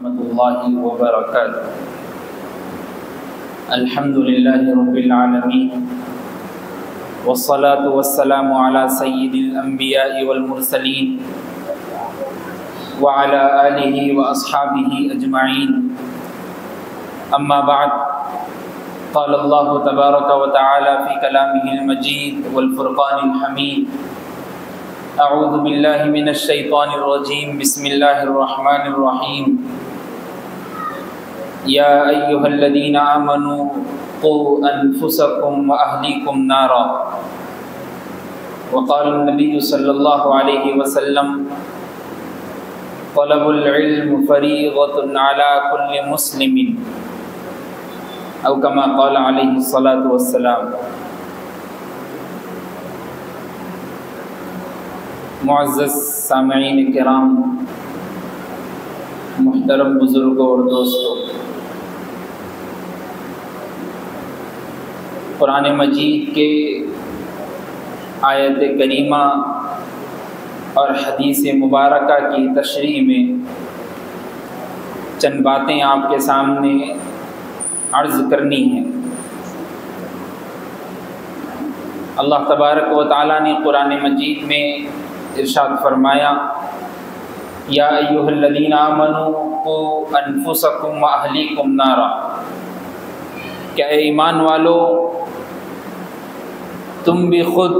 ورحمۃ اللہ وبرکاتہ۔ الحمد للہ رب العالمین والصلاة والسلام علی سید الانبیاء والمرسلین وعلی آلہ واصحابہ اجمعین، اما بعد، قال اللہ تبارک وتعالی فی کلامہ المجید والفرقان الحمید، اعوذ باللہ من الشیطان الرجیم، بسم اللہ الرحمن الرحیم، یا ایہا الذین آمنوا قوا انفسکم واہلیکم نارا، وقال النبی صلی اللہ علیہ وسلم، طلب العلم فریضۃ علی کل مسلم، او کما قال علیہ الصلاۃ والسلام۔ معزز سامعین کرام، محترم بزرگوں اور دوستوں، قرآن مجید کے آیت کریمہ اور حدیث مبارکہ کی تشریح میں چند باتیں آپ کے سامنے عرض کرنی ہیں۔ اللہ تبارک و تعالیٰ نے قرآن مجید میں ارشاد فرمایا، یا ایھا الذین آمنوا قوا انفسکم واہلیکم نارا، کہ اے ایمان والو، تم بھی خود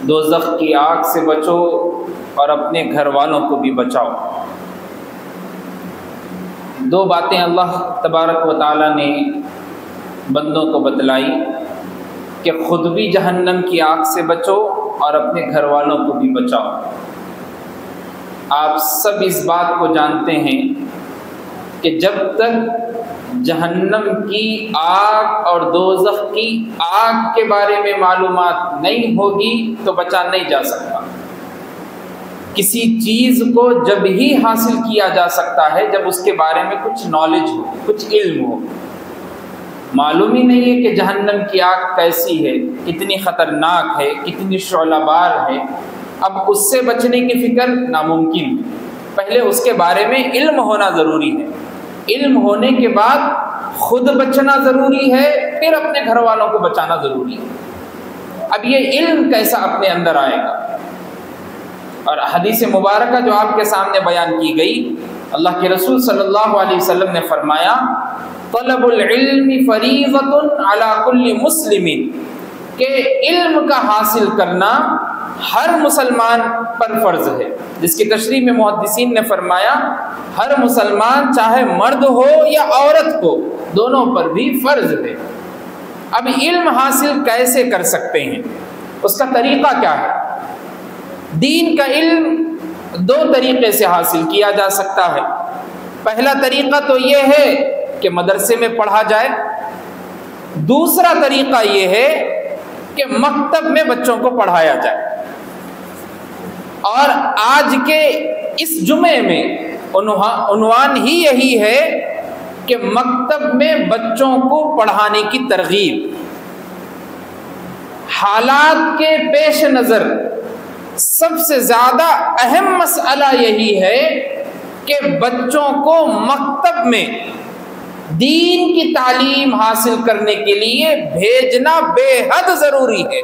دوزخ کی آگ سے بچو اور اپنے گھر والوں کو بھی بچاؤ۔ دو باتیں اللہ تبارک و تعالیٰ نے بندوں کو بتلائی کہ خود بھی جہنم کی آگ سے بچو اور اپنے گھر والوں کو بھی بچاؤ۔ آپ سب اس بات کو جانتے ہیں کہ جب تک جہنم کی آگ اور دوزخ کی آگ کے بارے میں معلومات نہیں ہوگی تو بچا نہیں جا سکتا۔ کسی چیز کو جب ہی حاصل کیا جا سکتا ہے جب اس کے بارے میں کچھ نالج ہو، کچھ علم ہو۔ معلوم ہی نہیں ہے کہ جہنم کی آگ کیسی ہے، کتنی خطرناک ہے، کتنی شعلہ بار ہے، اب اس سے بچنے کی فکر ناممکن ہے۔ پہلے اس کے بارے میں علم ہونا ضروری ہے، علم ہونے کے بعد خود بچنا ضروری ہے، پھر اپنے گھر والوں کو بچانا ضروری ہے۔ اب یہ علم کیسا اپنے اندر آئے گا؟ اور حدیث مبارکہ جو آپ کے سامنے بیان کی گئی، اللہ کے رسول صلی اللہ علیہ وسلم نے فرمایا، طلب العلم فریضۃ علی کل مسلم، کہ علم کا حاصل کرنا ہر مسلمان پر فرض ہے۔ جس کی تشریح میں محدثین نے فرمایا، ہر مسلمان چاہے مرد ہو یا عورت ہو، دونوں پر بھی فرض ہے۔ اب علم حاصل کیسے کر سکتے ہیں؟ اس کا طریقہ کیا ہے؟ دین کا علم دو طریقے سے حاصل کیا جا سکتا ہے۔ پہلا طریقہ تو یہ ہے کہ مدرسے میں پڑھا جائے، دوسرا طریقہ یہ ہے کہ مکتب میں بچوں کو پڑھایا جائے۔ اور آج کے اس جمعے میں عنوان ہی یہی ہے کہ مکتب میں بچوں کو پڑھانے کی ترغیب۔ حالات کے پیش نظر سب سے زیادہ اہم مسئلہ یہی ہے کہ بچوں کو مکتب میں دین کی تعلیم حاصل کرنے کے لیے بھیجنا بے حد ضروری ہے،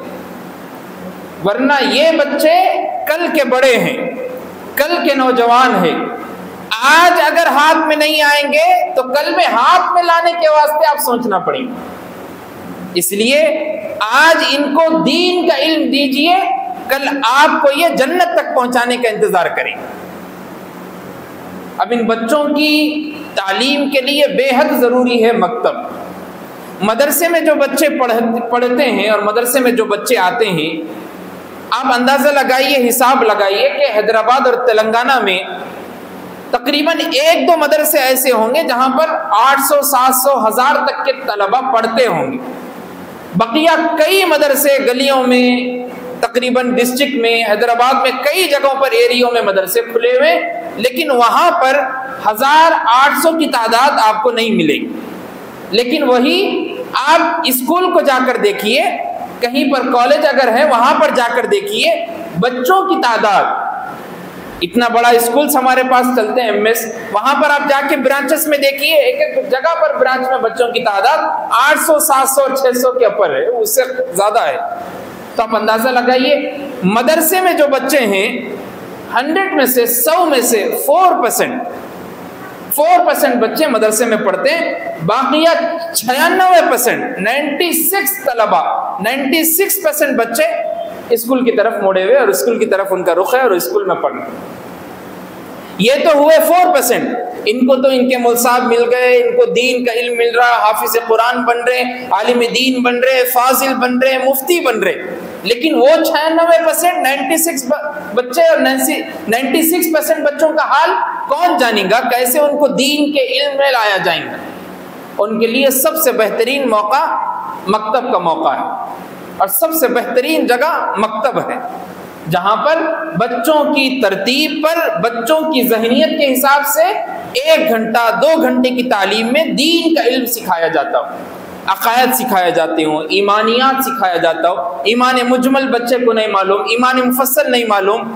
ورنہ یہ بچے کل کے بڑے ہیں، کل کے نوجوان ہیں۔ آج اگر ہاتھ میں نہیں آئیں گے تو کل میں ہاتھ میں لانے کے واسطے آپ سوچنا پڑے گا۔ اس لیے آج ان کو دین کا علم دیجئے، کل آپ کو یہ جنت تک پہنچانے کا انتظار کریں۔ اب ان بچوں کی تعلیم کے لیے بے حد ضروری ہے مکتب۔ مدرسے میں جو بچے پڑھتے ہیں اور مدرسے میں جو بچے آتے ہیں، آپ اندازہ لگائیے، حساب لگائیے کہ حیدرآباد اور تلنگانہ میں تقریباً 1-2 مدرسے ایسے ہوں گے جہاں پر 800 700 1000 تک کے طلبہ پڑھتے ہوں گے۔ بقیہ کئی مدرسے گلیوں میں، تقریباً ڈسٹرکٹ میں، حیدرآباد میں کئی جگہوں پر ایریوں میں مدرسے کھلے ہوئے، لیکن وہاں پر 1800 کی تعداد آپ کو نہیں ملے گی۔ لیکن وہی آپ اسکول کو جا کر دیکھیے، کہیں پر کالج اگر ہے وہاں پر جا کر دیکھیے، بچوں کی تعداد اتنا بڑا اسکولس ہمارے پاس چلتے ہیں MS، وہاں پر آپ جا کے برانچز میں دیکھیے، ایک ایک جگہ پر برانچ میں بچوں کی تعداد 800 700 600 کے اوپر ہے، اس سے زیادہ ہے۔ تو آپ اندازہ لگائیے مدرسے میں جو بچے ہیں 100 میں سے 100 میں سے 4% بچے مدرسے میں پڑھتے ہیں، باقیہ 96% 96 طلبہ 96% بچے اسکول کی طرف موڑے ہوئے، اور اسکول کی طرف ان کا رخ ہے اور اسکول میں پڑھ رہے۔ یہ تو ہوئے 4%، ان کو تو ان کے مول صاحب مل گئے، ان کو دین کا علم مل رہا، حافظ قرآن بن رہے، عالم دین بن رہے، فاضل بن رہے، مفتی بن رہے۔ لیکن وہ 96% 96 بچے اور 96% بچوں کا حال کون جانیں گا؟ کیسے ان کو دین کے علم میں لایا جائیں گا؟ ان کے لیے سب سے بہترین موقع مکتب کا موقع ہے، اور سب سے بہترین جگہ مکتب ہے، جہاں پر بچوں کی ترتیب پر، بچوں کی ذہنیت کے حساب سے 1 گھنٹہ 2 گھنٹے کی تعلیم میں دین کا علم سکھایا جاتا ہو، عقائد سکھائے جاتے ہوں، ایمانیات سکھایا جاتا ہو۔ ایمان مجمل بچے کو نہیں معلوم، ایمان مفصل نہیں معلوم،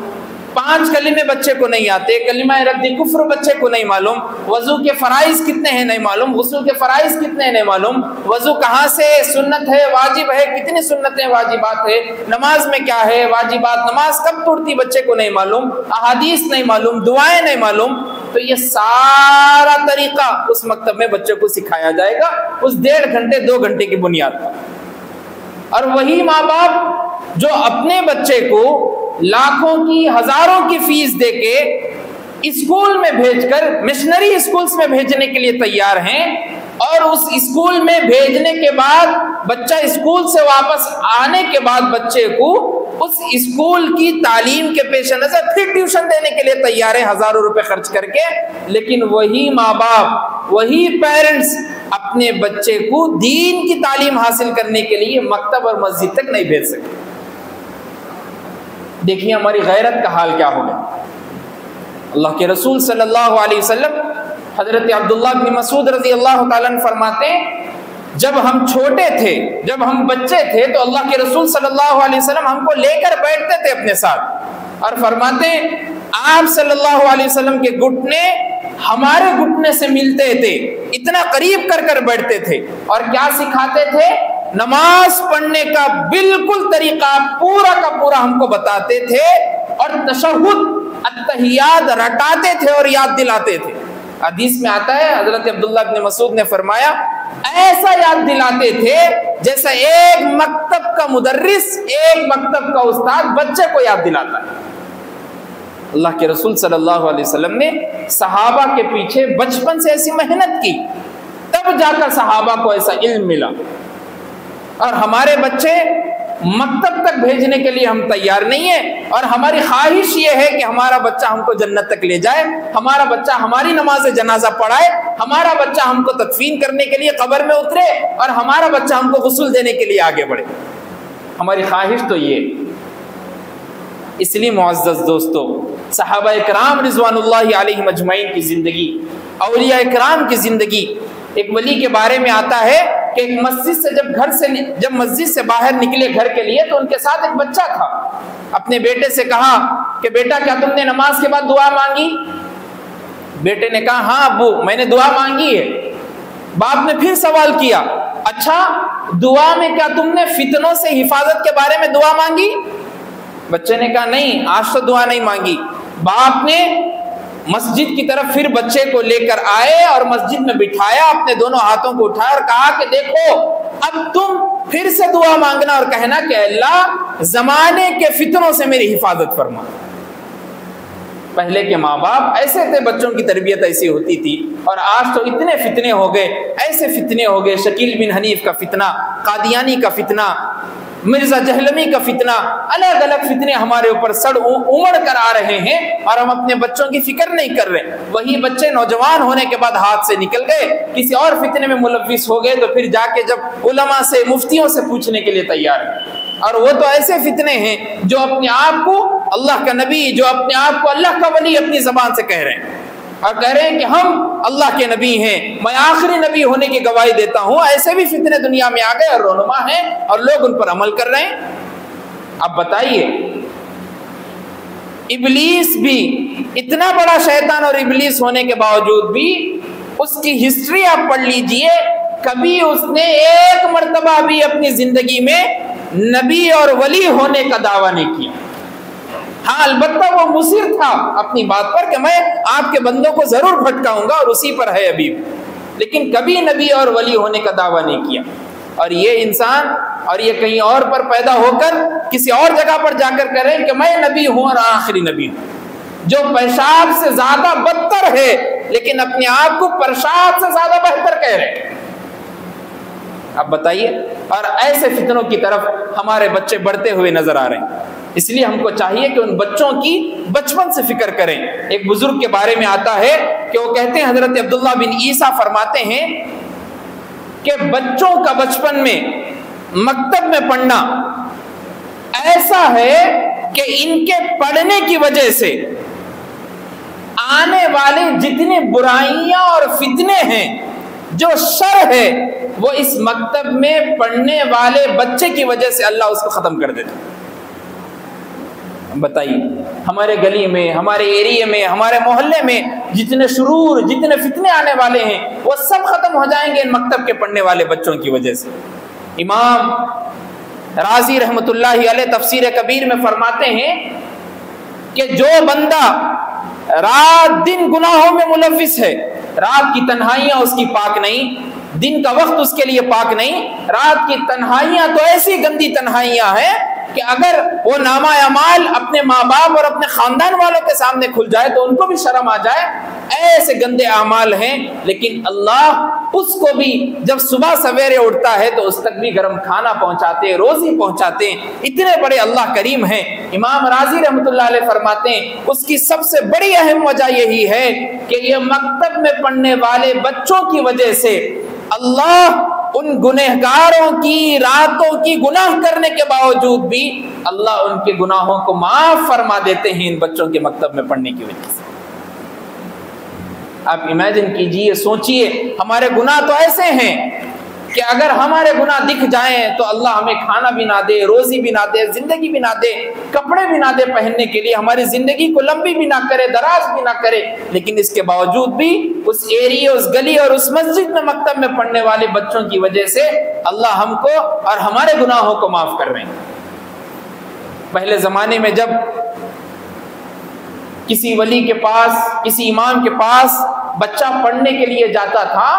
5 کلمے بچے کو نہیں آتے، کلمہ رد کفر بچے کو نہیں معلوم، وضو کے فرائض کتنے ہیں نہیں معلوم، غسل کے فرائض کتنے ہیں نہیں معلوم، وضو کہاں سے سنت ہے واجب ہے، کتنی سنتیں واجبات ہے، نماز میں کیا ہے واجبات، نماز کب ٹوٹتی بچے کو نہیں معلوم، احادیث نہیں معلوم، دعائیں نہیں معلوم۔ تو یہ سارا طریقہ اس مکتب میں بچے کو سکھایا جائے گا، اس 1.5 گھنٹے 2 گھنٹے کی بنیاد پر۔ اور وہی ماں باپ جو اپنے بچے کو لاکھوں کی ہزاروں کی فیس دے کے اسکول میں بھیج کر مشنری اسکولز میں بھیجنے کے لیے تیار ہیں، اور اس اسکول میں بھیجنے کے بعد بچہ اسکول سے واپس آنے کے بعد بچے کو اس اسکول کی تعلیم کے پیش نظر پھر ٹیوشن دینے کے لیے تیار ہیں ہزاروں روپے خرچ کر کے، لیکن وہی ماں باپ، وہی پیرنٹس اپنے بچے کو دین کی تعلیم حاصل کرنے کے لیے مکتب اور مسجد تک نہیں بھیج سکتے۔ دیکھیے ہماری غیرت کا حال کیا ہوگا۔ اللہ کے رسول صلی اللہ علیہ وسلم حضرت عبداللہ بن مسعود رضی اللہ تعالیٰ عنہ فرماتے ہیں، جب ہم چھوٹے تھے، جب ہم بچے تھے تو اللہ کے رسول صلی اللہ علیہ وسلم ہم کو لے کر بیٹھتے تھے اپنے ساتھ، اور فرماتے ہیں آپ صلی اللہ علیہ وسلم کے گھٹنے ہمارے گھٹنے سے ملتے تھے، اتنا قریب کر کر بیٹھتے تھے، اور کیا سکھاتے تھے؟ نماز پڑھنے کا بالکل طریقہ پورا کا پورا ہم کو بتاتے تھے، اور تشہد التحیات رٹاتے تھے اور یاد دلاتے تھے۔ حدیث میں آتا ہے حضرت عبداللہ بن مسعود نے فرمایا ایسا یاد دلاتے تھے جیسا ایک مکتب کا مدرس، ایک مکتب کا استاد بچے کو یاد دلاتا ہے۔ اللہ کے رسول صلی اللہ علیہ وسلم نے صحابہ کے پیچھے بچپن سے ایسی محنت کی، تب جا کر صحابہ کو ایسا علم ملا، اور ہمارے بچے مکتب تک بھیجنے کے لیے ہم تیار نہیں ہیں، اور ہماری خواہش یہ ہے کہ ہمارا بچہ ہم کو جنت تک لے جائے، ہمارا بچہ ہماری نماز جنازہ پڑھائے، ہمارا بچہ ہم کو تدفین کرنے کے لیے قبر میں اترے، اور ہمارا بچہ ہم کو غسل دینے کے لیے آگے بڑھے۔ ہماری خواہش تو یہ۔ اس لیے معزز دوستو، صحابہ اکرام رضوان اللہ علیہم اجمعین کی زندگی، اولیاء اکرام کی زندگی، ایک ولی کے بارے میں آتا ہے کہ ایک مسجد سے جب مسجد سے باہر نکلے گھر کے لیے تو ان کے ساتھ ایک بچہ تھا۔ اپنے بیٹے سے کہا کہ بیٹا کیا تم نے نماز کے بعد دعا مانگی؟ بیٹے نے کہا ہاں ابو میں نے دعا مانگی ہے۔ باپ نے پھر سوال کیا اچھا دعا میں کیا تم نے فتنوں سے حفاظت کے بارے میں دعا مانگی؟ بچے نے کہا نہیں آج تو دعا نہیں مانگی۔ باپ نے مسجد کی طرف پھر بچے کو لے کر آئے اور مسجد میں بٹھایا، اپنے دونوں ہاتھوں کو اٹھایا اور کہا کہ دیکھو اب تم پھر سے دعا مانگنا اور کہنا کہ اللہ زمانے کے فتنوں سے میری حفاظت فرما۔ پہلے کے ماں باپ ایسے تھے، بچوں کی تربیت ایسی ہوتی تھی، اور آج تو اتنے فتنے ہو گئے، ایسے فتنے ہو گئے، شکیل بن حنیف کا فتنہ، قادیانی کا فتنہ، مرزا جہلمی کا فتنہ، الگ الگ فتنے ہمارے اوپر امڑ کر آ رہے ہیں، اور ہم اپنے بچوں کی فکر نہیں کر رہے۔ وہی بچے نوجوان ہونے کے بعد ہاتھ سے نکل گئے، کسی اور فتنے میں ملوث ہو گئے، تو پھر جا کے جب علماء سے مفتیوں سے پوچھنے کے لیے تیار ہیں۔ اور وہ تو ایسے فتنے ہیں جو اپنے آپ کو اللہ کا نبی، جو اپنے آپ کو اللہ کا ولی اپنی زبان سے کہہ رہے ہیں، اور کہہ رہے ہیں کہ ہم اللہ کے نبی ہیں، میں آخری نبی ہونے کی گواہی دیتا ہوں۔ ایسے بھی فتنے دنیا میں آ گئے اور رونما ہیں اور لوگ ان پر عمل کر رہے ہیں۔ اب بتائیے ابلیس بھی اتنا بڑا شیطان اور ابلیس ہونے کے باوجود بھی اس کی ہسٹری آپ پڑھ لیجئے، کبھی اس نے ایک مرتبہ بھی اپنی زندگی میں نبی اور ولی ہونے کا دعویٰ نہیں کیا۔ ہاں البتہ وہ مصر تھا اپنی بات پر کہ میں آپ کے بندوں کو ضرور بھٹکاؤں گا، اور اسی پر ہے ابھی، لیکن کبھی نبی اور ولی ہونے کا دعویٰ نہیں کیا۔ اور یہ انسان اور یہ کہیں اور پر پیدا ہو کر کسی اور جگہ پر جا کر کریں کہ میں نبی ہوں اور آخری نبی ہوں، جو پیشاب سے زیادہ بدتر ہے لیکن اپنے آپ کو پرشاد سے زیادہ بہتر کہہ رہے ہیں۔ اب بتائیے، اور ایسے فتنوں کی طرف ہمارے بچے بڑھتے ہوئے نظر آ رہے ہیں۔ اس لیے ہم کو چاہیے کہ ان بچوں کی بچپن سے فکر کریں۔ ایک بزرگ کے بارے میں آتا ہے کہ وہ کہتے ہیں، حضرت عبداللہ بن عیسیٰ فرماتے ہیں کہ بچوں کا بچپن میں مکتب میں پڑھنا ایسا ہے کہ ان کے پڑھنے کی وجہ سے آنے والے جتنی برائیاں اور فتنے ہیں، جو شر ہے، وہ اس مکتب میں پڑھنے والے بچے کی وجہ سے اللہ اس کو ختم کر دیتا۔ بتائیے، ہمارے گلی میں، ہمارے ایریے میں، ہمارے محلے میں جتنے شرور، جتنے فتنے آنے والے ہیں، وہ سب ختم ہو جائیں گے ان مکتب کے پڑھنے والے بچوں کی وجہ سے۔ امام رازی رحمۃ اللہ علیہ تفسیر کبیر میں فرماتے ہیں کہ جو بندہ رات دن گناہوں میں ملوث ہے، رات کی تنہائیاں اس کی پاک نہیں، دن کا وقت اس کے لیے پاک نہیں، رات کی تنہائیاں تو ایسی گندی تنہائیاں ہیں کہ اگر وہ نامہ اعمال اپنے ماں باپ اور اپنے خاندان والوں کے سامنے کھل جائے تو ان کو بھی شرم آ جائے، ایسے گندے اعمال ہیں۔ لیکن اللہ اس کو بھی جب صبح سویرے اٹھتا ہے تو اس تک بھی گرم کھانا پہنچاتے، روزی پہنچاتے، اتنے بڑے اللہ کریم ہیں۔ امام رازی رحمۃ اللہ علیہ فرماتے ہیں اس کی سب سے بڑی اہم وجہ یہی ہے کہ یہ مکتب میں پڑھنے والے بچوں کی وجہ سے اللہ ان گنہگاروں کی راتوں کی گناہ کرنے کے باوجود بھی اللہ ان کے گناہوں کو معاف فرما دیتے ہیں ان بچوں کے مکتب میں پڑھنے کی وجہ سے۔ آپ امیجن کیجئے، سوچئے، ہمارے گناہ تو ایسے ہیں کہ اگر ہمارے گناہ دکھ جائیں تو اللہ ہمیں کھانا بھی نہ دے، روزی بھی نہ دے، زندگی بھی نہ دے، کپڑے بھی نہ دے پہننے کے لیے، ہماری زندگی کو لمبی بھی نہ کرے، دراز بھی نہ کرے، لیکن اس کے باوجود بھی اس ایریے، اس گلی اور اس مسجد میں مکتب میں پڑھنے والے بچوں کی وجہ سے اللہ ہم کو اور ہمارے گناہوں کو معاف کر رہے ہیں۔ پہلے زمانے میں جب کسی ولی کے پاس، کسی امام کے پاس بچہ پڑھنے کے لیے جاتا تھا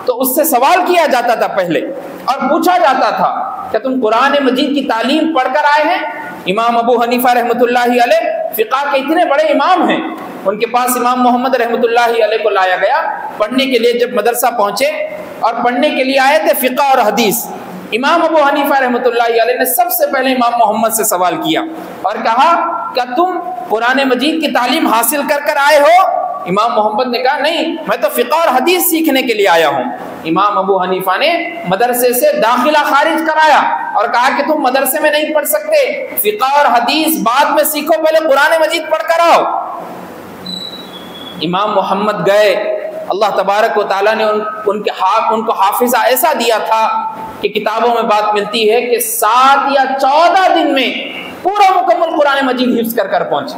تو اس سے سوال کیا جاتا تھا پہلے، اور پوچھا جاتا تھا کہ تم قرآن مجید کی تعلیم پڑھ کر آئے ہیں؟ امام ابو حنیفہ رحمۃ اللہ علیہ فقہ کے اتنے بڑے امام ہیں، ان کے پاس امام محمد رحمۃ اللہ علیہ کو لایا گیا پڑھنے کے لیے۔ جب مدرسہ پہنچے اور پڑھنے کے لیے آئے تھے فقہ اور حدیث، امام ابو حنیفہ رحمۃ اللہ علیہ نے سب سے پہلے امام محمد سے سوال کیا اور کہا کہ تم قرآن مجید کی تعلیم حاصل کر کر آئے ہو؟ امام محمد نے کہا نہیں، میں تو فقہ اور حدیث سیکھنے کے لیے آیا ہوں۔ امام ابو حنیفہ نے مدرسے سے داخلہ خارج کرایا اور کہا کہ تم مدرسے میں نہیں پڑھ سکتے، فقہ اور حدیث بعد میں سیکھو، پہلے قرآن مجید پڑھ کر آؤ۔ امام محمد گئے، اللہ تبارک و تعالیٰ نے ان کو حافظہ ایسا دیا تھا کہ کتابوں میں بات ملتی ہے کہ 7 یا 14 دن میں پورا مکمل قرآن مجید حفظ کر کر پہنچے،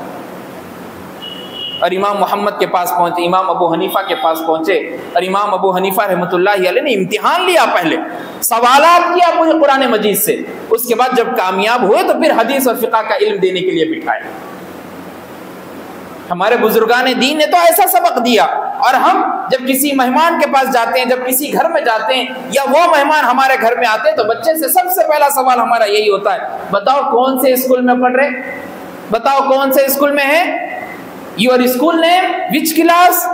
اور امام محمد کے پاس پہنچے، امام ابو حنیفہ کے پاس پہنچے، اور امام ابو حنیفہ رحمۃ اللہ علیہ نے امتحان لیا، پہلے سوالات کیا پورے قرآن مجید سے، اس کے بعد جب کامیاب ہوئے تو پھر حدیث اور فقہ کا علم دینے کے لیے بٹھایا۔ ہمارے بزرگان دین نے تو ایسا سبق دیا، اور ہم جب کسی مہمان کے پاس جاتے ہیں، جب کسی گھر میں جاتے ہیں یا وہ مہمان ہمارے گھر میں آتے ہیں تو بچے سے سب سے پہلا سوال ہمارا یہی ہوتا ہے، بتاؤ کون سے اسکول میں پڑھ رہے، بتاؤ کون سے اسکول میں ہے، your school name, which class,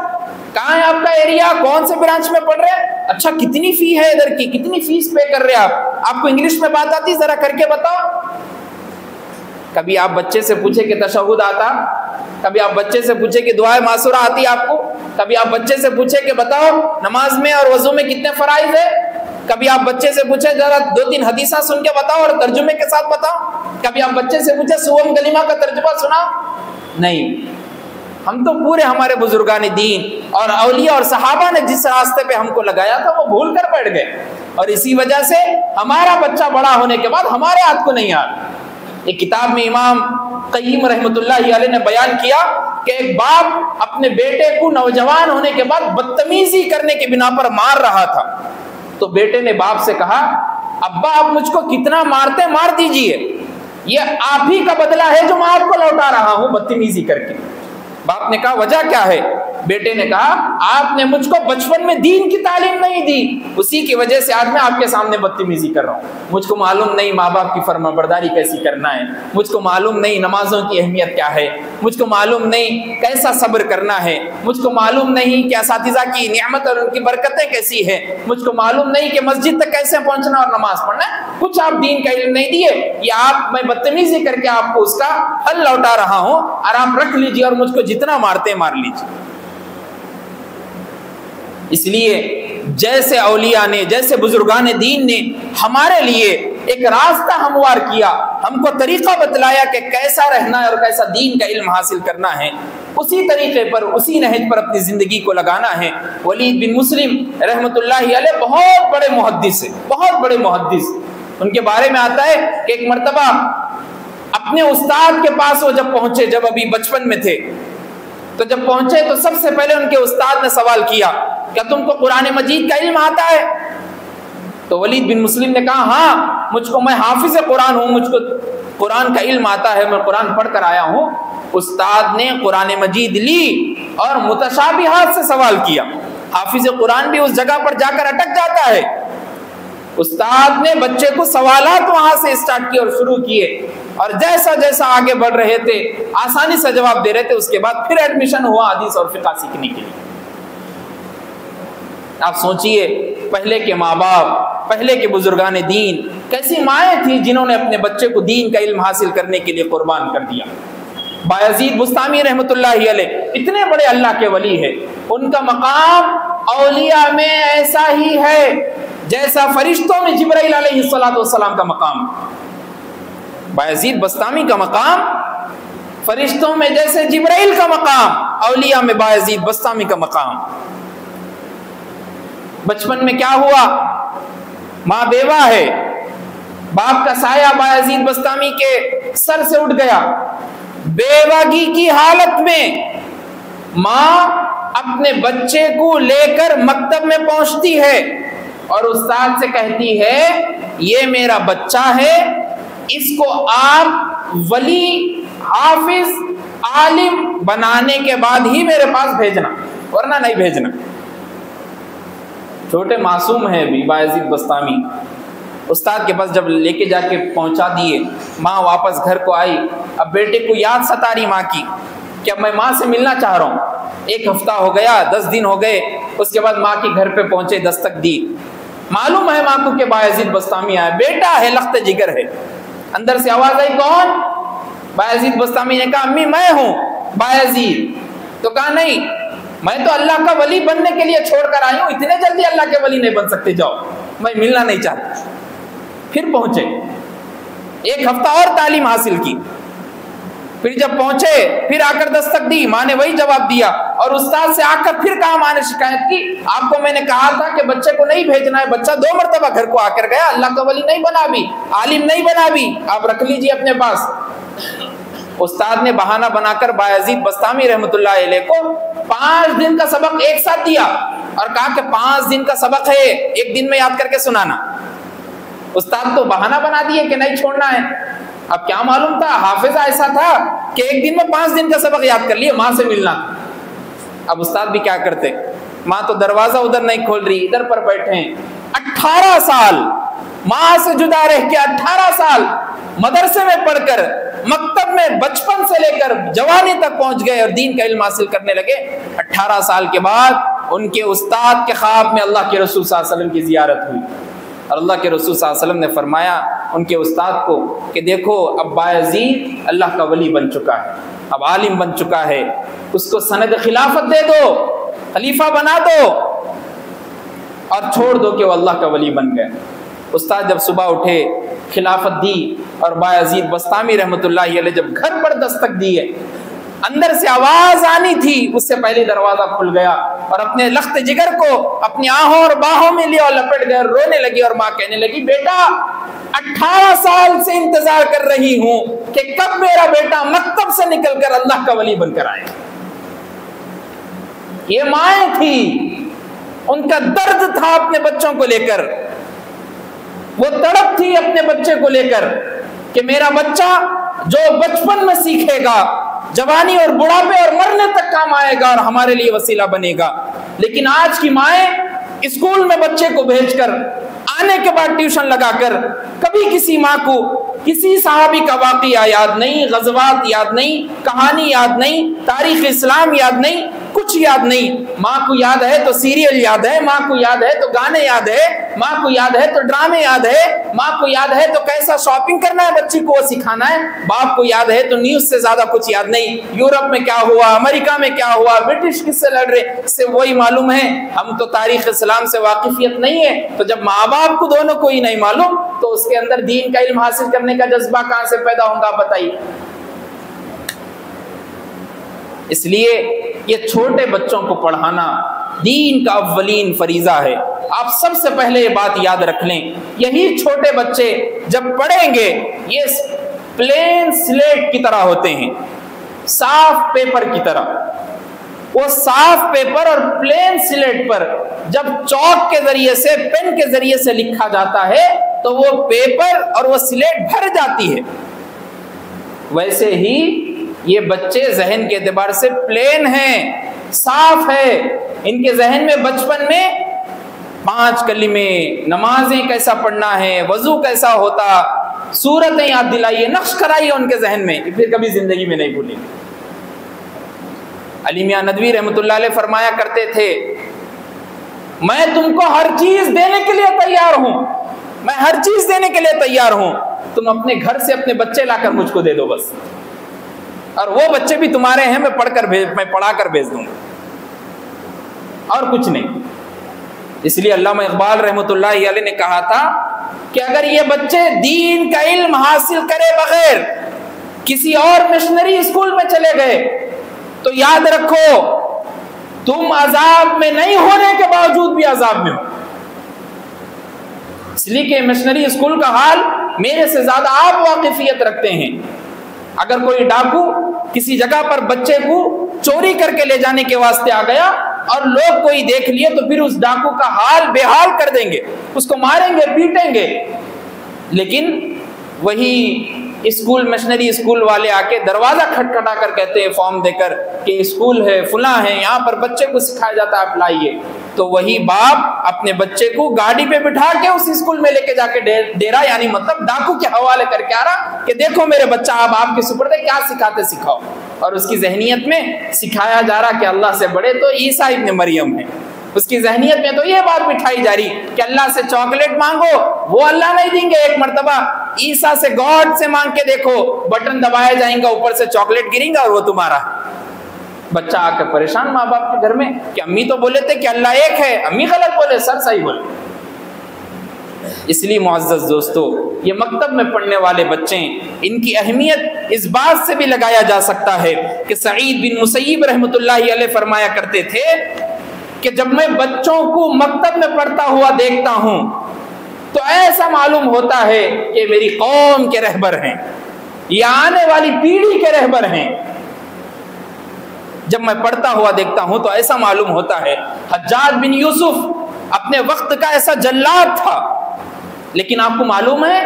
کہاں ہے آپ کا ایریا، کون سے برانچ میں پڑھ رہے، اچھا کتنی فی ہے ادھر کی، کتنی فیس پے کر رہے آپ کو انگلش میں بات آتی ذرا کر کے بتاؤ۔ کبھی آپ بچے سے پوچھے کہ تشہد آتا، کبھی آپ بچے سے پوچھے کہ دعائے معصورہ آتی آپ کو، کبھی آپ بچے سے پوچھے کہ بتاؤ نماز میں اور وضو میں کتنے فرائض ہے، کبھی آپ بچے سے پوچھے ذرا 2-3 حدیثاں سن کے بتاؤ اور ترجمے کے ساتھ بتاؤ، کبھی آپ بچے سے پوچھے سوم کلمہ کا ترجمہ سنا، نہیں۔ ہم تو پورے ہمارے بزرگان دین اور اولیاء اور صحابہ نے جس راستے پہ ہم کو لگایا تھا وہ بھول کر بیٹھ گئے، اور اسی وجہ سے ہمارا بچہ بڑا ہونے کے بعد ہمارے ہاتھ کو نہیں آ رہا۔ ایک کتاب میں امام قیم رحمۃ اللہ علیہ نے بیان کیا کہ ایک باپ اپنے بیٹے کو نوجوان ہونے کے بعد بدتمیزی کرنے کے بنا پر مار رہا تھا، تو بیٹے نے باپ سے کہا ابا آپ مجھ کو کتنا مارتے مار دیجئے، یہ آپ ہی کا بدلہ ہے جو میں آپ کو لوٹا رہا ہوں بدتمیزی کر کے۔ باپ نے کہا وجہ کیا ہے؟ بیٹے نے کہا آپ نے مجھ کو بچپن میں دین کی تعلیم نہیں دی، اسی کی وجہ سے آج میں آپ کے سامنے بدتمیزی کر رہا ہوں۔ مجھ کو معلوم نہیں ماں باپ کی فرما برداری کیسی کرنا ہے، مجھ کو معلوم نہیں نمازوں کی اہمیت کیا ہے، مجھ کو معلوم نہیں کیسا صبر کرنا ہے، مجھ کو معلوم نہیں کہ اساتذہ کی نعمت اور ان کی برکتیں کیسی ہیں، مجھ کو معلوم نہیں کہ مسجد تک کیسے پہنچنا اور نماز پڑھنا ہے، کچھ آپ دین کا علم نہیں دیے، یہ آپ میں بدتمیزی کر کے آپ کو اس کا حل لوٹا رہا ہوں اور آپ رکھ لیجیے اور مجھ کو جتنا مارتے مار لیجیے۔ اس لیے جیسے اولیاء نے، جیسے بزرگان دین نے ہمارے لیے ایک راستہ ہموار کیا، ہم کو طریقہ بتلایا کہ کیسا رہنا ہے اور کیسا دین کا علم حاصل کرنا ہے، اسی طریقے پر، اسی نہج پر اپنی زندگی کو لگانا ہے۔ ولید بن مسلم رحمۃ اللہ علیہ بہت بڑے محدث ہیں، بہت بڑے محدث۔ ان کے بارے میں آتا ہے کہ ایک مرتبہ اپنے استاد کے پاس وہ جب پہنچے، جب ابھی بچپن میں تھے، تو جب پہنچے تو سب سے پہلے ان کے استاد نے سوال کیا کیا تم کو قرآن مجید کا علم آتا ہے؟ تو ولید بن مسلم نے کہا ہاں مجھ کو، میں حافظ قرآن ہوں، مجھ کو قرآن کا علم آتا ہے، میں قرآن پڑھ کر آیا ہوں۔ استاد نے قرآن مجید لی اور متشابہات سے سوال کیا۔ حافظ قرآن بھی اس جگہ پر جا کر اٹک جاتا ہے۔ استاد نے بچے کو سوالات وہاں سے اسٹارٹ کیے اور شروع کیے، اور جیسا جیسا آگے بڑھ رہے تھے آسانی سے جواب دے رہے تھے۔ اس کے بعد پھر ایڈمیشن ہوا حدیث اور فقہ سیکھنے کے لیے۔ آپ سوچئے پہلے کے ماں باپ، پہلے کے بزرگان دین، کیسی مائیں تھیں جنہوں نے اپنے بچے کو دین کا علم حاصل کرنے کے لیے قربان کر دیا۔ بایزید بستامی رحمۃ اللہ علیہ اتنے بڑے اللہ کے ولی ہے، ان کا مقام اولیاء میں ایسا ہی ہے جیسا فرشتوں میں جبرائیل علیہ السلام کا مقام۔ بایزید بستامی کا مقام فرشتوں میں جیسے جبرائیل کا مقام، اولیاء میں بایزید بستامی کا مقام۔ بچپن میں کیا ہوا؟ ماں بیوہ ہے، باپ کا سایہ بایزید بستامی کے سر سے اٹھ گیا۔ بیوگی کی حالت میں ماں اپنے بچے کو لے کر مکتب میں پہنچتی ہے اور استاد سے کہتی ہے یہ میرا بچہ ہے، اس کو آپ ولی، حافظ، عالم بنانے کے بعد ہی میرے پاس بھیجنا، ورنہ نہیں بھیجنا۔ چھوٹے معصوم ہیں ابھی بایزید بستامی، استاد کے پاس جب لے کے جا کے پہنچا دیے، ماں واپس گھر کو آئی۔ اب بیٹے کو یاد ستا رہی ماں کی کہ اب میں ماں سے ملنا چاہ رہا ہوں۔ 1 ہفتہ ہو گیا، 10 دن ہو گئے، اس کے بعد ماں کے گھر پہ پہنچے، دستک دی۔ معلوم ہے ماں کو کہ بایزید بستامی آیا، بیٹا ہے، لخت جگر ہے۔ اندر سے آواز آئی کون؟ بایزید بستامی نے کہا امی میں ہوں بایزید۔ تو کہا نہیں، میں تو اللہ کا ولی بننے کے لیے چھوڑ کر آئی ہوں، اتنے جلدی اللہ کے ولی نہیں بن سکتے، جاؤ، میں ملنا نہیں چاہتا۔ پھر پہنچے، 1 ہفتہ اور تعلیم حاصل کی، پھر جب پہنچے پھر آ کر دستک دی، ماں نے وہی جواب دیا، اور استاد سے آ کر پھر کہا، ماں نے شکایت کی آپ کو میں نے کہا تھا کہ بچے کو نہیں بھیجنا ہے، بچہ 2 مرتبہ گھر کو آ کر گیا، اللہ کا ولی نہیں بنا بھی، عالم نہیں بنا بھی، آپ رکھ لیجیے اپنے پاس۔ استاد نے بہانہ بنا کر بایزید بستامی رحمۃ اللہ علیہ کو 5 دن کا سبق ایک ساتھ دیا اور کہا کہ 5 دن کا سبق ہے، 1 دن میں یاد کر کے سنانا۔ استاد تو بہانہ بنا دیے کہ نہیں چھوڑنا ہے، اب کیا معلوم تھا، حافظہ ایسا تھا کہ 1 دن میں 5 دن کا سبق یاد کر لیے، ماں سے ملنا۔ اب استاد بھی کیا کرتے، ماں تو دروازہ ادھر نہیں کھول رہی، ادھر پر بیٹھے ہیں، 18 سال ماں سے جدا رہ کے، 18 سال مدرسے میں پڑھ کر، مکتب میں بچپن سے لے کر جوانی تک پہنچ گئے اور دین کا علم حاصل کرنے لگے۔ 18 سال کے بعد ان کے استاد کے خواب میں اللہ کے رسول صلی اللہ علیہ وسلم کی زیارت ہوئی، اور اللہ کے رسول صلی اللہ علیہ وسلم نے فرمایا ان کے استاد کو کہ دیکھو اب بایزید اللہ کا ولی بن چکا ہے، اب عالم بن چکا ہے، اس کو سند خلافت دے دو، خلیفہ بنا دو اور چھوڑ دو کہ وہ اللہ کا ولی بن گئے۔ استاد جب صبح اٹھے خلافت دی، اور بایزید بستامی رحمۃ اللہ علیہ جب گھر پر دستک دی ہے، اندر سے آواز آنی تھی، اس سے پہلے دروازہ کھل گیا، اور اپنے لخت جگر کو اپنی آہوں اور باہوں میں لیا اور لپٹ گئے اور رونے لگی، اور ماں کہنے لگی بیٹا 18 سال سے انتظار کر رہی ہوں کہ کب میرا بیٹا مکتب سے نکل کر اللہ کا ولی بن کر آئے۔ یہ مائیں تھی، ان کا درد تھا اپنے بچوں کو لے کر، وہ تڑپ تھی اپنے بچے کو لے کر کہ میرا بچہ جو بچپن میں سیکھے گا جوانی اور بڑھاپے اور مرنے تک کام آئے گا اور ہمارے لیے وسیلہ بنے گا۔ لیکن آج کی مائیں اسکول میں بچے کو بھیج کر آنے کے بعد ٹیوشن لگا کر کبھی کسی ماں کو کسی صحابی کا واقعہ یاد نہیں، غزوات یاد نہیں، کہانی یاد نہیں، تاریخ اسلام یاد نہیں، کچھ یاد نہیں۔ ماں کو یاد ہے تو سیریل یاد ہے، ماں کو یاد ہے تو گانے یاد ہے، ماں کو یاد ہے تو ڈرامے یاد ہے، ماں کو یاد ہے تو کیسا شاپنگ کرنا ہے بچی کو وہ سکھانا ہے، باپ کو یاد ہے تو نیوز سے زیادہ کچھ یاد نہیں، یورپ میں کیا ہوا، امریکہ میں کیا ہوا، برٹش کس سے لڑ رہے، اس سے وہی معلوم ہے۔ ہم تو تاریخ اسلام سے واقفیت نہیں ہے، تو جب ماں باپ کو دونوں کو ہی نہیں معلوم تو اس کے اندر دین کا علم حاصل کرنے کا جذبہ کہاں سے پیدا ہوگا بتائیے۔ اس لیے یہ چھوٹے بچوں کو پڑھانا دین کا اولین فریضہ ہے۔ آپ سب سے پہلے یہ بات یاد رکھ لیں، یہی چھوٹے بچے جب پڑھیں گے یہ پلین سلیٹ کی طرح ہوتے ہیں، صاف پیپر کی طرح۔ وہ صاف پیپر اور پلین سلیٹ پر جب چاک کے ذریعے سے، پین کے ذریعے سے لکھا جاتا ہے تو وہ پیپر اور وہ سلیٹ بھر جاتی ہے۔ ویسے ہی یہ بچے ذہن کے اعتبار سے پلین ہیں، صاف ہے، ان کے ذہن میں بچپن میں 5 کلمے، نمازیں کیسا پڑھنا ہے، وضو کیسا ہوتا، سورتیں یاد دلائیے، نقش کرائیے ان کے ذہن میں، پھر کبھی زندگی میں نہیں بھولیں گے۔ علی میاں ندوی رحمۃ اللہ علیہ فرمایا کرتے تھے میں تم کو ہر چیز دینے کے لیے تیار ہوں، میں ہر چیز دینے کے لیے تیار ہوں، تم اپنے گھر سے اپنے بچے لا کر مجھ کو دے دو بس، اور وہ بچے بھی تمہارے ہیں، میں پڑھا کر بھیج دوں گا، اور کچھ نہیں۔ اس لیے علامہ اقبال رحمۃ اللہ علیہ نے کہا تھا کہ اگر یہ بچے دین کا علم حاصل کرے بغیر کسی اور مشنری اسکول میں چلے گئے تو یاد رکھو تم عذاب میں نہیں ہونے کے باوجود بھی عذاب میں ہو۔ اس لیے کہ مشنری اسکول کا حال میرے سے زیادہ آپ واقفیت رکھتے ہیں۔ اگر کوئی ڈاکو کسی جگہ پر بچے کو چوری کر کے لے جانے کے واسطے آ گیا اور لوگ کوئی دیکھ لیے تو پھر اس ڈاکو کا حال بے حال کر دیں گے، اس کو ماریں گے، پیٹیں گے۔ لیکن وہی اسکول مشنری اسکول والے آ کے دروازہ کھٹکھٹا کر کہتے ہیں فارم دے کر کہ اسکول ہے فلاں ہے، یہاں پر بچے کو سکھایا جاتا ہے، آپ لائیے، تو وہی باپ اپنے بچے کو گاڑی پہ بٹھا کے اس اسکول میں لے کے جا کے ڈیرا یعنی مطلب ڈاکو کے حوالے کر کے آ رہا کہ دیکھو میرے بچہ آپ کے سپرد ہے، کیا سکھاتے سکھاؤ، اور اس کی ذہنیت میں سکھایا جا رہا کہ اللہ سے بڑے تو عیسیٰ ابن مریم ہے، اس کی ذہنیت میں تو یہ بات بٹھائی جا رہی کہ اللہ سے چاکلیٹ مانگو وہ اللہ نہیں دیں گے، ایک مرتبہ عیسیٰ سے گاڈ سے مانگ کے دیکھو، بٹن دبائے جائیں گا، اوپر سے چاکلیٹ گریں گا اور وہ تمہارا۔ بچہ آ کے پریشان ماں باپ کے گھر میں کہ امی تو بولے تھے کہ اللہ ایک ہے، امی غلط بولے، سر صحیح بولے۔ اس لیے معزز دوستو، یہ مکتب میں پڑھنے والے بچے، ان کی اہمیت اس بات سے بھی لگایا جا سکتا ہے کہ سعید بن مسیب رحمۃ اللہ علیہ فرمایا کرتے تھے کہ جب میں بچوں کو مکتب میں پڑھتا ہوا دیکھتا ہوں تو ایسا معلوم ہوتا ہے کہ میری قوم کے رہبر ہیں، یہ آنے والی پیڑھی کے رہبر ہیں۔ جب میں پڑھتا ہوا دیکھتا ہوں تو ایسا معلوم ہوتا ہے۔ حجاج بن یوسف اپنے وقت کا ایسا جلاد تھا، لیکن آپ کو معلوم ہے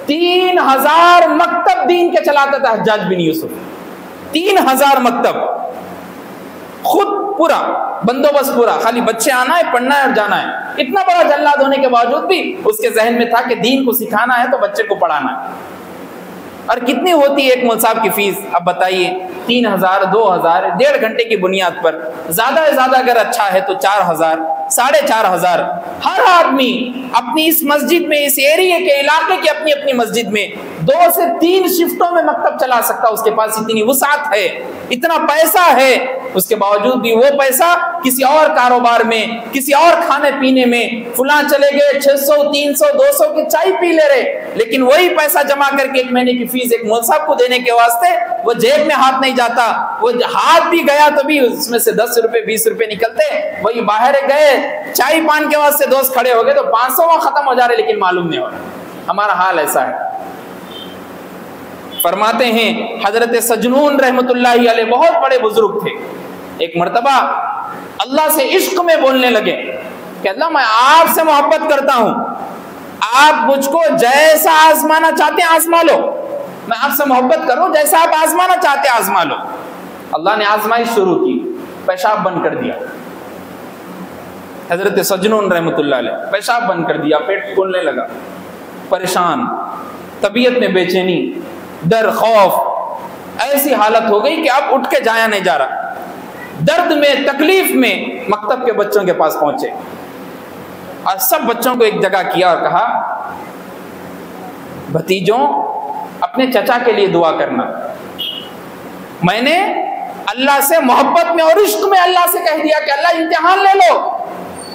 3000 مکتب دین کے چلاتا تھا حجاج بن یوسف، 3000 مکتب، خود پورا بندوبست پورا، خالی بچے آنا ہے، پڑھنا ہے اور جانا ہے۔ اتنا بڑا جلاد ہونے کے باوجود بھی اس کے ذہن میں تھا کہ دین کو سکھانا ہے تو بچے کو پڑھانا ہے۔ اور کتنی ہوتی ہے ایک مول صاحب کی فیس؟ اب بتائیے 3000 2000 1.5 گھنٹے کی بنیاد پر، زیادہ سے زیادہ اگر اچھا ہے تو 4000 4500۔ ہر آدمی اپنی اس مسجد میں، اس ایریے کے علاقے کی اپنی اپنی مسجد میں 2 سے 3 شفٹوں میں مکتب چلا سکتا، اس کے پاس اتنی وسعت ہے، اتنا پیسہ ہے اس کے باوجود بھی وہ پیسہ کسی اور کاروبار میں، کسی اور کھانے پینے میں، فلاں چلے گئے 600 300 200 کی چائے پی لے رہے، لیکن وہی پیسہ جمع کر کے ایک مہینے کی فیس ایک مول صاحب کو دینے کے واسطے وہ جیب میں ہاتھ نہیں جاتا، وہ ہاتھ بھی گیا تو بھی اس میں سے 10 روپے 20 روپے نکلتے، وہی باہر گئے چائے پان کے واسطے دوست کھڑے ہو گئے تو 500 وہاں ختم ہو جا رہے لیکن معلوم نہیں ہو رہا۔ ہمارا حال ایسا ہے۔ فرماتے ہیں حضرت سجنون رحمت اللہ علیہ بہت بڑے بزرگ تھے، ایک مرتبہ اللہ سے عشق میں بولنے لگے کہ اللہ میں آپ سے محبت کرتا ہوں، آپ مجھ کو جیسا آزمانا چاہتے ہیں آزما لو، میں آپ سے محبت کروں، جیسا آپ آزمانا چاہتے ہیں آزما لو۔ اللہ نے آزمائش شروع کی، پیشاب بند کر دیا، حضرت سجنون رحمت اللہ علیہ پیشاب بند کر دیا، پیٹ پھولنے لگا، پریشان، طبیعت میں بے چینی، ڈر، خوف، ایسی حالت ہو گئی کہ اب اٹھ کے جایا نہیں جا رہا، درد میں تکلیف میں مکتب کے بچوں کے پاس پہنچے اور سب بچوں کو ایک جگہ کیا اور کہا بھتیجوں اپنے چچا کے لیے دعا کرنا، میں نے اللہ سے محبت میں اور عشق میں اللہ سے کہہ دیا کہ اللہ امتحان لے لو،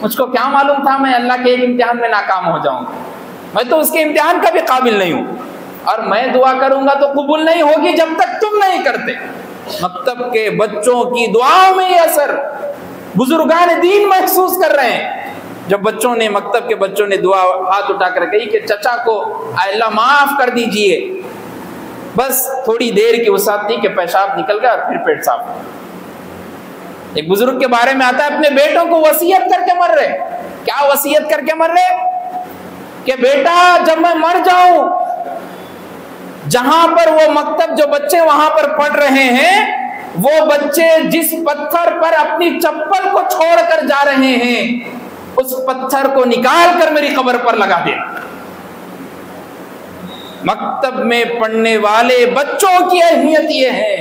مجھ کو کیا معلوم تھا میں اللہ کے ایک امتحان میں ناکام ہو جاؤں گا، میں تو اس کے امتحان کا بھی قابل نہیں ہوں، اور میں دعا کروں گا تو قبول نہیں ہوگی جب تک تم نہیں کرتے۔ مکتب کے بچوں کی دعاؤں میں یہ اثر بزرگان دین محسوس کر رہے ہیں۔ جب بچوں نے، مکتب کے بچوں نے دعا ہاتھ اٹھا کر کہی کہ چچا کو اے اللہ معاف کر دیجئے، بس تھوڑی دیر کی وسعت تھی کہ پیشاب نکل گیا اور پھر پیٹ صاف۔ ایک بزرگ کے بارے میں آتا ہے اپنے بیٹوں کو وصیت کر کے مر رہے، کیا وصیت کر کے مر رہے کہ بیٹا جب میں مر جاؤں، جہاں پر وہ مکتب جو بچے وہاں پر پڑھ رہے ہیں، وہ بچے جس پتھر پر اپنی چپل کو چھوڑ کر جا رہے ہیں اس پتھر کو نکال کر میری قبر پر لگا دینا۔ مکتب میں پڑھنے والے بچوں کی اہمیت یہ ہے،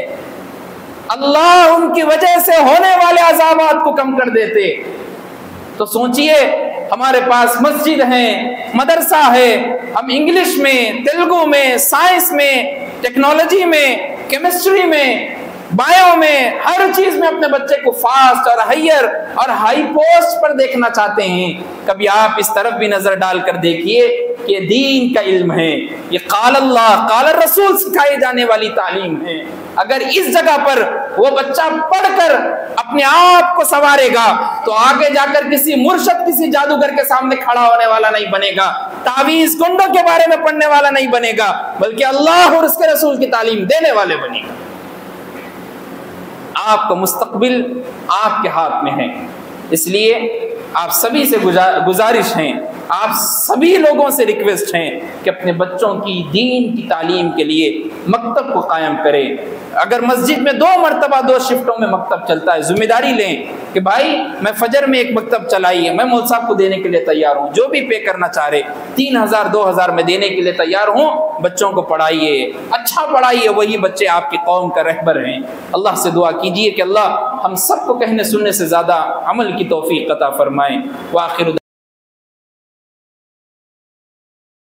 اللہ ان کی وجہ سے ہونے والے عذابات کو کم کر دیتے۔ تو سوچئے ہمارے پاس مسجد ہے، مدرسہ ہے، ہم انگلش میں، تیلگو میں، سائنس میں، ٹیکنالوجی میں، کیمسٹری میں، بایو میں، ہر چیز میں اپنے بچے کو فاسٹ اور ہائر اور ہائی پوسٹ پر دیکھنا چاہتے ہیں۔ کبھی آپ اس طرف بھی نظر ڈال کر دیکھیے کہ دین کا علم ہے، یہ قال اللہ قال الرسول سکھائی جانے والی تعلیم ہے۔ اگر اس جگہ پر وہ بچہ پڑھ کر اپنے آپ کو سنوارے گا تو آگے جا کر کسی مرشد، کسی جادوگر کے سامنے کھڑا ہونے والا نہیں بنے گا، تعویذ کنڈوں کے بارے میں پڑھنے والا نہیں بنے گا، بلکہ اللہ اور اس کے رسول کی تعلیم دینے والے بنے گا۔ آپ کا مستقبل آپ کے ہاتھ میں ہے، اس لیے آپ سبھی سے گزارش ہیں، آپ سبھی لوگوں سے ریکویسٹ ہیں کہ اپنے بچوں کی دین کی تعلیم کے لیے مکتب کو قائم کریں۔ اگر مسجد میں 2 مرتبہ 2 شفٹوں میں مکتب چلتا ہے، ذمہ داری لیں کہ بھائی میں فجر میں ایک مکتب چلائیے، میں مول صاحب کو دینے کے لیے تیار ہوں، جو بھی پے کرنا چاہ رہے 3000 2000 میں دینے کے لیے تیار ہوں، بچوں کو پڑھائیے، اچھا پڑھائیے، وہی بچے آپ کی قوم کا رہبر ہیں۔ اللہ سے دعا کیجئے کہ اللہ ہم سب کو کہنے سننے سے زیادہ عمل کی توفیق عطا فرمائے۔ وآخر